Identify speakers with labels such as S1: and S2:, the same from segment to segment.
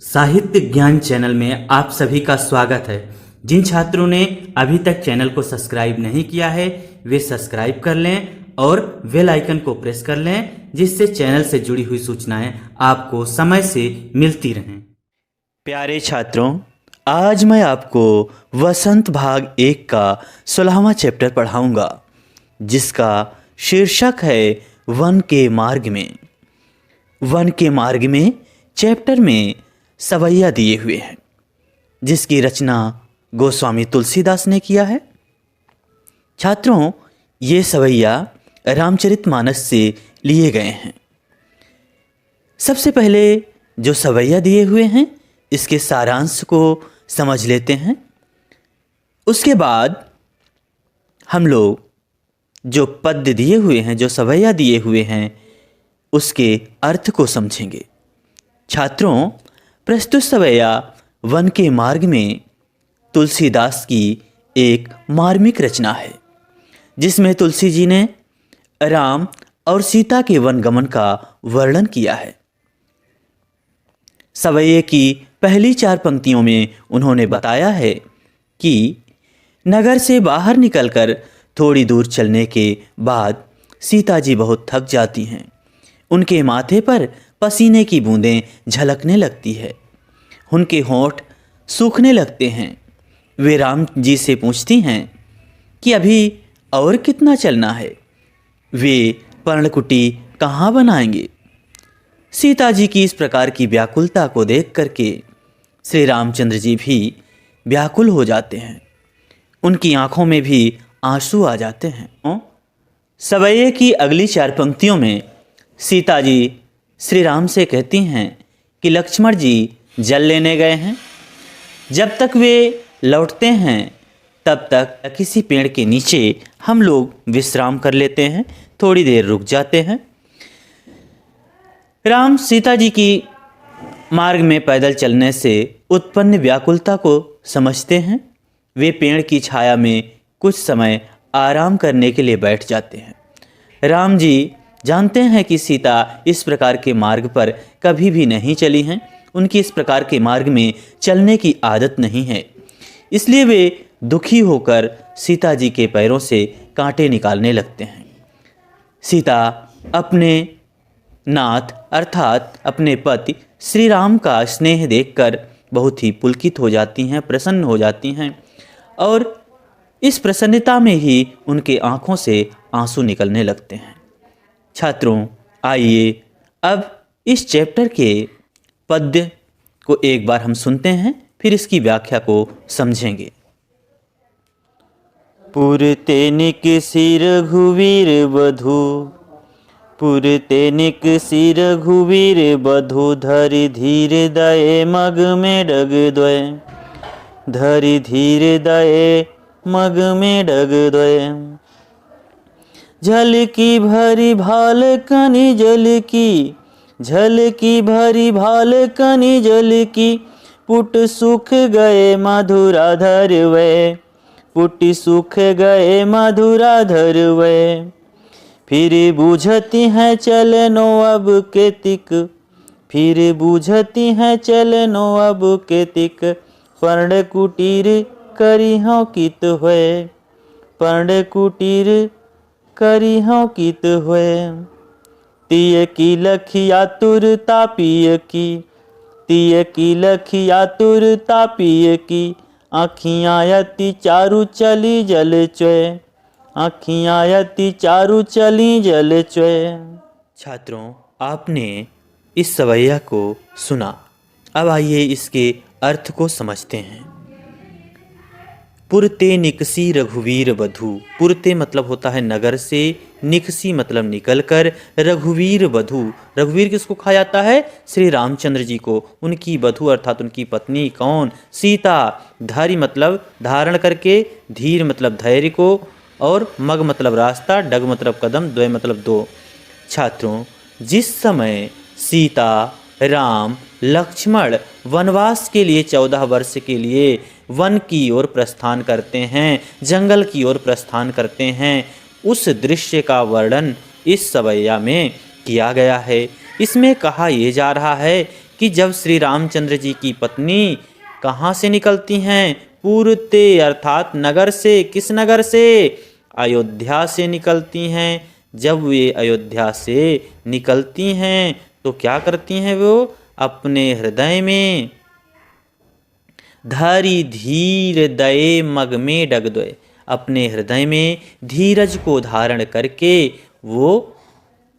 S1: साहित्य ज्ञान चैनल में आप सभी का स्वागत है। जिन छात्रों ने अभी तक चैनल को सब्सक्राइब नहीं किया है वे सब्सक्राइब कर लें और बेल आइकन को प्रेस कर लें, जिससे चैनल से जुड़ी हुई सूचनाएं आपको समय से मिलती रहें।
S2: प्यारे छात्रों, आज मैं आपको वसंत भाग 1 का 16वां चैप्टर पढ़ाऊंगा, जिसका शीर्षक है वन के मार्ग में। वन के मार्ग में चैप्टर में सवैया दिए हुए हैं, जिसकी रचना गोस्वामी तुलसीदास ने किया है। छात्रों, ये सवैया रामचरितमानस से लिए गए हैं। सबसे पहले जो सवैया दिए हुए हैं इसके सारांश को समझ लेते हैं। उसके बाद हम लोग जो पद्य दिए हुए हैं, जो सवैया दिए हुए हैं, उसके अर्थ को समझेंगे। छात्रों, प्रस्तुत सवैया वन के मार्ग में तुलसीदास की एक मार्मिक रचना है, जिसमें तुलसी जी ने राम और सीता के वनगमन का वर्णन किया है। सवैये की पहली 4 पंक्तियों में उन्होंने बताया है कि नगर से बाहर निकलकर थोड़ी दूर चलने के बाद सीता जी बहुत थक जाती हैं। उनके माथे पर पसीने की बूंदें झलकने लगती है, उनके होंठ सूखने लगते हैं। वे राम जी से पूछती हैं कि अभी और कितना चलना है, वे पर्णकुटी कहाँ बनाएंगे। सीता जी की इस प्रकार की व्याकुलता को देख करके श्री रामचंद्र जी भी व्याकुल हो जाते हैं, उनकी आंखों में भी आंसू आ जाते हैं। सवैये की अगली 4 पंक्तियों में सीता जी श्री राम से कहती हैं कि लक्ष्मण जी जल लेने गए हैं, जब तक वे लौटते हैं तब तक किसी पेड़ के नीचे हम लोग विश्राम कर लेते हैं, थोड़ी देर रुक जाते हैं। राम सीता जी की मार्ग में पैदल चलने से उत्पन्न व्याकुलता को समझते हैं। वे पेड़ की छाया में कुछ समय आराम करने के लिए बैठ जाते हैं। राम जी जानते हैं कि सीता इस प्रकार के मार्ग पर कभी भी नहीं चली हैं, उनकी इस प्रकार के मार्ग में चलने की आदत नहीं है, इसलिए वे दुखी होकर सीता जी के पैरों से कांटे निकालने लगते हैं। सीता अपने नाथ अर्थात अपने पति श्री राम का स्नेह देखकर बहुत ही पुलकित हो जाती हैं, प्रसन्न हो जाती हैं, और इस प्रसन्नता में ही उनके आँखों से आंसू निकलने लगते हैं। छात्रों, आइए अब इस चैप्टर के पद्य को एक बार हम सुनते हैं, फिर इसकी व्याख्या को समझेंगे। पुरते निकसी रघुवीर बधू, पुरते निकसी रघुवीर बधू, धरि धीर दये मग में डग द्वय, धरि धीर दये मग में डग द्वय। जल की भरी भाल कनि जल की, झल की भरी भाल कनि जल की, पुट सुख गए मधुराधर वे, पुट सुख गए मधुराधर वे। फिर बूझती हैं चलनो अब के तिक, फिर बूझती हैं चलनो अब के तिक, पर्ण कुटीर करी हों कित हुए, पर्ण कुटीर करी हों कित हुए। तिय की लखिया तुर तापिय की, तिय की लखिया तुर तापिय की, आँखियाँ अति चारु चली जल चोय, आँखियाँ अति चारु चली जल चोय। छात्रों, आपने इस सवैया को सुना, अब आइए इसके अर्थ को समझते हैं। पुरते निकसी रघुवीर बधू, पुरते मतलब होता है नगर से, निकसी मतलब निकलकर, रघुवीर बधू, रघुवीर किसको कहा जाता है? श्री रामचंद्र जी को। उनकी बधू अर्थात उनकी पत्नी कौन? सीता। धारी मतलब धारण करके, धीर मतलब धैर्य को, और मग मतलब रास्ता, डग मतलब कदम, द्वय मतलब 2। छात्रों, जिस समय सीता, राम, लक्ष्मण वनवास के लिए 14 वर्ष के लिए वन की ओर प्रस्थान करते हैं, जंगल की ओर प्रस्थान करते हैं, उस दृश्य का वर्णन इस सवैया में किया गया है। इसमें कहा यह जा रहा है कि जब श्री रामचंद्र जी की पत्नी कहाँ से निकलती हैं? पूर्वते अर्थात नगर से। किस नगर से? अयोध्या से निकलती हैं। जब वे अयोध्या से निकलती हैं तो क्या करती हैं? वो अपने हृदय में धरि धीर दये मग में डगदोय, अपने हृदय में धीरज को धारण करके वो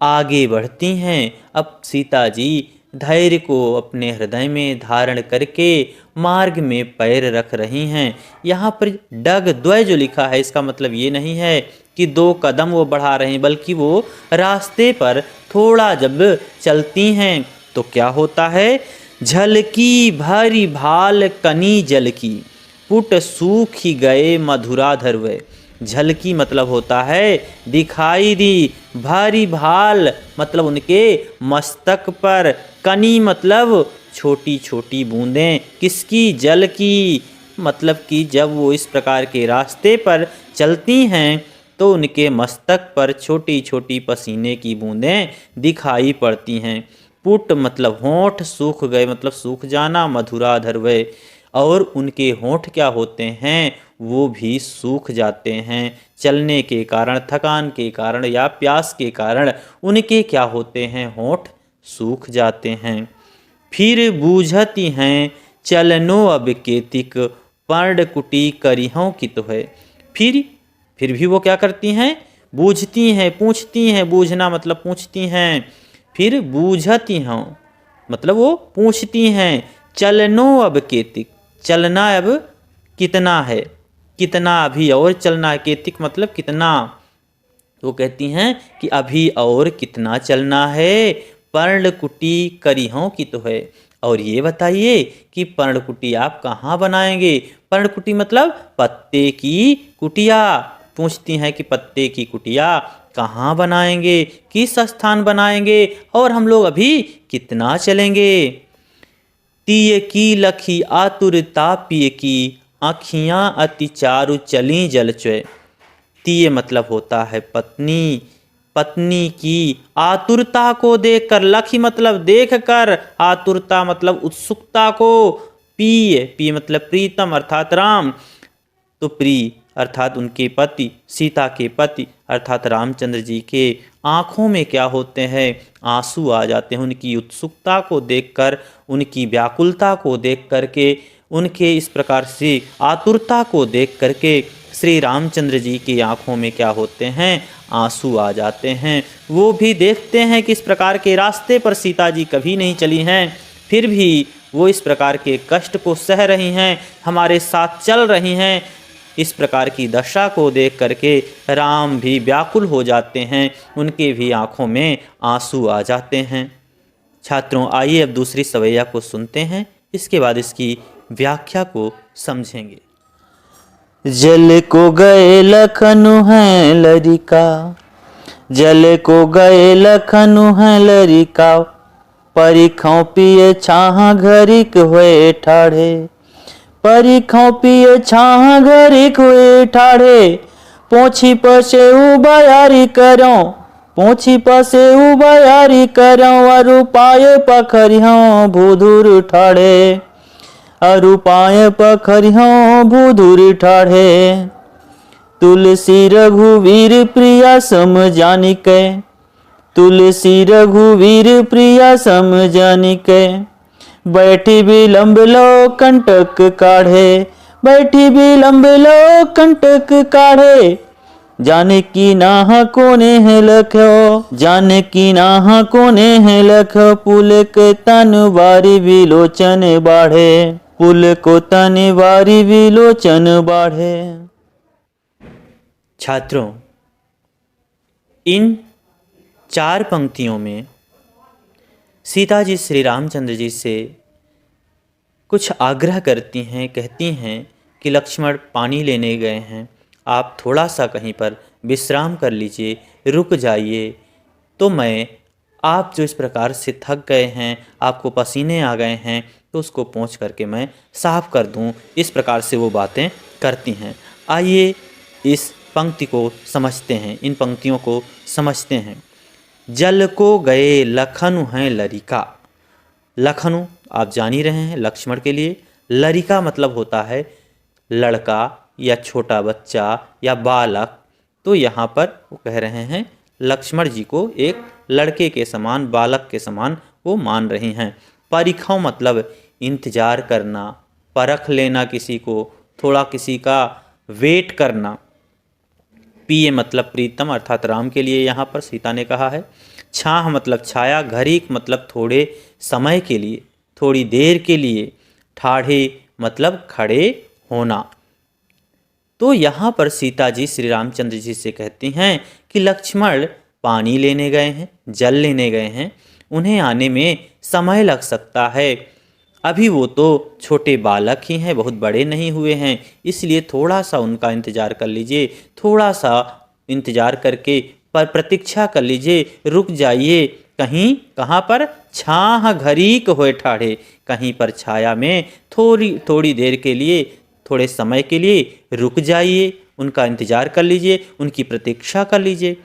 S2: आगे बढ़ती हैं। अब सीता जी धैर्य को अपने हृदय में धारण करके मार्ग में पैर रख रही हैं। यहाँ पर डग द्वय जो लिखा है इसका मतलब ये नहीं है कि 2 कदम वो बढ़ा रहे हैं, बल्कि वो रास्ते पर थोड़ा जब चलती हैं तो क्या होता है? झलकी भारी भाल कनी जल की, पुट सूखी गए मधुराधर वे। झलकी मतलब होता है दिखाई दी, भारी भाल मतलब उनके मस्तक पर, कनी मतलब छोटी छोटी बूंदें। किसकी? जल की। मतलब कि जब वो इस प्रकार के रास्ते पर चलती हैं तो उनके मस्तक पर छोटी छोटी पसीने की बूंदें दिखाई पड़ती हैं। पुट मतलब होंठ, सूख गए मतलब सूख जाना, मधुराधर वे, और उनके होंठ क्या होते हैं? वो भी सूख जाते हैं। चलने के कारण, थकान के कारण या प्यास के कारण उनके क्या होते हैं? होंठ सूख जाते हैं। फिर बूझती हैं चलनो अब केतिक, पर्ण कुटी करिहों की तो है। फिर भी वो क्या करती हैं? बूझती हैं, पूछती हैं। बूझना मतलब पूछती हैं। फिर बूझती हों मतलब वो पूछती हैं। चलनो अब केतिक, चलना अब कितना है? कितना अभी और चलना है? केतिक मतलब कितना। वो कहती हैं कि अभी और कितना चलना है? पर्णकुटी करिहों की तो है। और ये बताइए कि पर्णकुटी आप कहाँ बनाएंगे? पर्णकुटी मतलब पत्ते की कुटिया। पूछती हैं कि पत्ते की कुटिया कहाँ बनाएंगे? किस स्थान बनाएंगे? और हम लोग अभी कितना चलेंगे? तीय की लखी आतुरता पिय की, आँखियाँ अति चारु चली जलचय। तीय मतलब होता है पत्नी। पत्नी की आतुरता को देखकर, लखी मतलब देखकर, आतुरता मतलब उत्सुकता को, पी मतलब प्रीतम अर्थात राम, तो प्रिय अर्थात उनके पति, सीता के पति अर्थात रामचंद्र जी के आँखों में क्या होते हैं? आंसू आ जाते हैं। उनकी उत्सुकता को देखकर, उनकी व्याकुलता को देख करके, उनके इस प्रकार से आतुरता को देख करके श्री रामचंद्र जी की आँखों में क्या होते हैं? आंसू आ जाते हैं। वो भी देखते हैं कि इस प्रकार के रास्ते पर सीता जी कभी नहीं चली हैं, फिर भी वो इस प्रकार के कष्ट को सह रही हैं, हमारे साथ चल रही हैं। इस प्रकार की दशा को देख करके राम भी व्याकुल हो जाते हैं, उनके भी आँखों में आंसू आ जाते हैं। छात्रों, आइए अब दूसरी सवैया को सुनते हैं, इसके बाद इसकी व्याख्या को समझेंगे।
S1: जल को गए लखनु है लरिका, जल को गए लखनु है लरिका, परिखों पिए छाह घरिक हुए ठाढ़े, परिखों पिए छाह घरिक हुए ठाढ़े, पोछी पसे उबायारी करो, पोछी पसे उबायारी करो, अरु पाए पखरियों भूधुर ठाढ़े, अरु पाए पखरियों भूधुर ठाढ़े। तुलसी रघुवीर प्रिया सम जानिके, तुलसी रघुवीर प्रिया सम जानिके, बैठी विलंब लो कंटक काढ़े, बैठी विलंब लो कंटक काढ़े, जानकी नाह कोने है लखो, जानकी नाह कोने है लखो, पुलक तन बारी विलोचन बाढ़े, पुल को तन बारी विलोचन बाढ़े।
S2: छात्रों, इन 4 पंक्तियों में सीता जी श्री रामचंद्र जी से कुछ आग्रह करती हैं, कहती हैं कि लक्ष्मण पानी लेने गए हैं, आप थोड़ा सा कहीं पर विश्राम कर लीजिए, रुक जाइए, तो मैं आप जो इस प्रकार से थक गए हैं, आपको पसीने आ गए हैं, तो उसको पोंछ करके मैं साफ कर दूं। इस प्रकार से वो बातें करती हैं। आइए इस पंक्ति को समझते हैं, इन पंक्तियों को समझते हैं। जल को गए लखनु हैं लरिका, लखनऊ आप जान ही रहे हैं लक्ष्मण के लिए। लरिका मतलब होता है लड़का या छोटा बच्चा या बालक। तो यहाँ पर वो कह रहे हैं लक्ष्मण जी को एक लड़के के समान, बालक के समान वो मान रही हैं। परिखाओं मतलब इंतजार करना, परख लेना किसी को, थोड़ा किसी का वेट करना। पिए मतलब प्रीतम अर्थात राम के लिए यहाँ पर सीता ने कहा है। छाह मतलब छाया, घरीक मतलब थोड़े समय के लिए, थोड़ी देर के लिए। ठाढ़े मतलब खड़े होना। तो यहाँ पर सीता जी श्री रामचंद्र जी से कहती हैं कि लक्ष्मण पानी लेने गए हैं, जल लेने गए हैं, उन्हें आने में समय लग सकता है। अभी वो तो छोटे बालक ही हैं, बहुत बड़े नहीं हुए हैं, इसलिए थोड़ा सा उनका इंतज़ार कर लीजिए, थोड़ा सा इंतज़ार करके पर प्रतीक्षा कर लीजिए, रुक जाइए। कहीं कहाँ पर? छाह घरीक होए ठाढ़े, कहीं पर छाया में थोड़ी देर के लिए, थोड़े समय के लिए रुक जाइए, उनका इंतज़ार कर लीजिए, उनकी प्रतीक्षा कर लीजिए।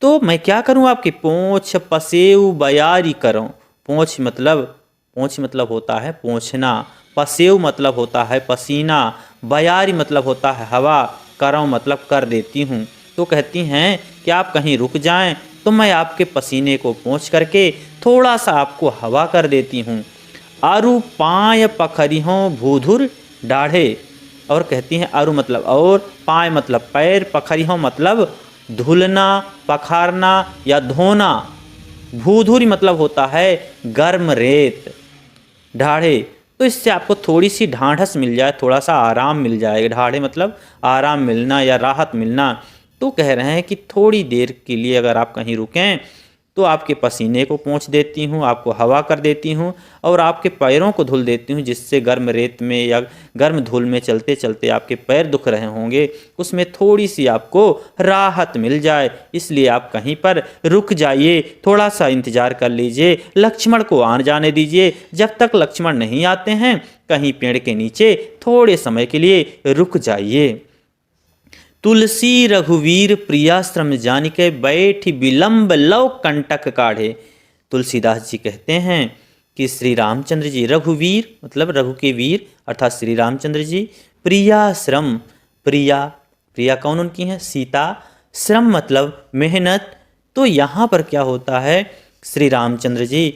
S2: तो मैं क्या करूं? आपकी पोंछ पसेऊ बयारी करूं। पोंछ मतलब होता है पोंछना, पसेऊ मतलब होता है पसीना, बयारी मतलब होता है हवा, करूं मतलब कर देती हूं। तो कहती हैं कि आप कहीं रुक जाएं तो मैं आपके पसीने को पोंछ करके थोड़ा सा आपको हवा कर देती हूं। आरु पाय पखरिहों भूधुर डाढ़े। और कहती हैं आरु मतलब और, पाय मतलब पैर, पखरिहों मतलब धुलना, पखारना या धोना। भूधुरी मतलब होता है गर्म रेत। ढाढ़े तो इससे आपको थोड़ी सी ढाढ़स मिल जाए, थोड़ा सा आराम मिल जाएगा। ढाढ़े मतलब आराम मिलना या राहत मिलना। तो कह रहे हैं कि थोड़ी देर के लिए अगर आप कहीं रुकें तो आपके पसीने को पोंछ देती हूँ, आपको हवा कर देती हूँ और आपके पैरों को धुल देती हूँ, जिससे गर्म रेत में या गर्म धूल में चलते चलते आपके पैर दुख रहे होंगे, उसमें थोड़ी सी आपको राहत मिल जाए। इसलिए आप कहीं पर रुक जाइए, थोड़ा सा इंतजार कर लीजिए, लक्ष्मण को आने जाने दीजिए। जब तक लक्ष्मण नहीं आते हैं कहीं पेड़ के नीचे थोड़े समय के लिए रुक जाइए। तुलसी रघुवीर प्रियाश्रम जानिके बैठ विलंब लव कंटक काढ़े। तुलसीदास जी कहते हैं कि श्री रामचंद्र जी रघुवीर मतलब रघु के वीर अर्थात श्री रामचंद्र जी, प्रियाश्रम, प्रिया कौन उनकी है? सीता। श्रम मतलब मेहनत। तो यहाँ पर क्या होता है? श्री रामचंद्र जी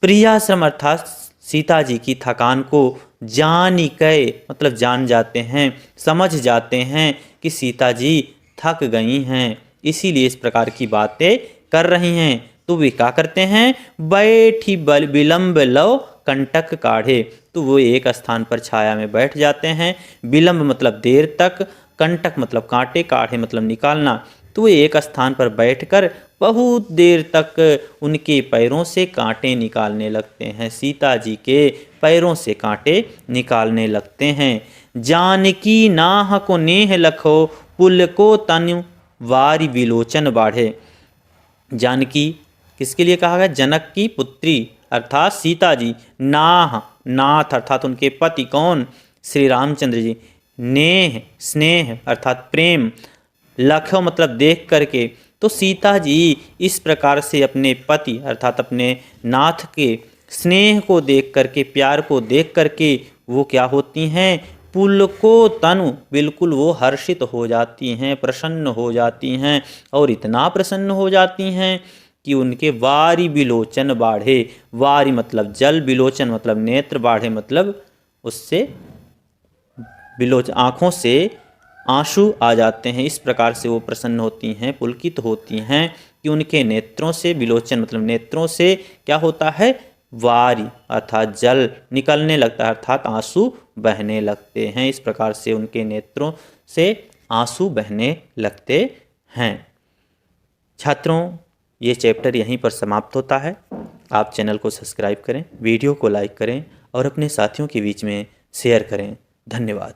S2: प्रियाश्रम अर्थात सीता जी की थकान को जानिके मतलब जान जाते हैं, समझ जाते हैं कि सीता जी थक गई हैं, इसीलिए इस प्रकार की बातें कर रही हैं। तो वे क्या करते हैं? बैठी विलंब लव कंटक काढ़े। तो वो एक स्थान पर छाया में बैठ जाते हैं। विलंब मतलब देर तक, कंटक मतलब कांटे, काढ़े मतलब निकालना। तो वे एक स्थान पर बैठकर बहुत देर तक उनके पैरों से कांटे निकालने लगते हैं, सीता जी के पैरों से कांटे निकालने लगते हैं। जानकी नाह को नेह लखो पुल को तनु वारी विलोचन बाढ़े। जानकी किसके लिए कहा गया? जनक की पुत्री अर्थात सीता जी। नाह नाथ अर्थात उनके पति कौन? श्री रामचंद्र जी। नेह स्नेह अर्थात प्रेम। लखो मतलब देख करके। तो सीता जी इस प्रकार से अपने पति अर्थात अपने नाथ के स्नेह को देख करके, प्यार को देख करके वो क्या होती हैं? पुल को तनु बिल्कुल वो हर्षित हो जाती हैं, प्रसन्न हो जाती हैं और इतना प्रसन्न हो जाती हैं कि उनके वारी विलोचन बाढ़े। वारी मतलब जल, विलोचन मतलब नेत्र, बाढ़े मतलब उससे आँखों से आंसू आ जाते हैं। इस प्रकार से वो प्रसन्न होती हैं, पुलकित होती हैं कि उनके नेत्रों से, विलोचन मतलब नेत्रों से क्या होता है? वारी अर्थात जल निकलने लगता है, अर्थात आंसू बहने लगते हैं। इस प्रकार से उनके नेत्रों से आंसू बहने लगते हैं। छात्रों, ये चैप्टर यहीं पर समाप्त होता है। आप चैनल को सब्सक्राइब करें, वीडियो को लाइक करें और अपने साथियों के बीच में शेयर करें। धन्यवाद।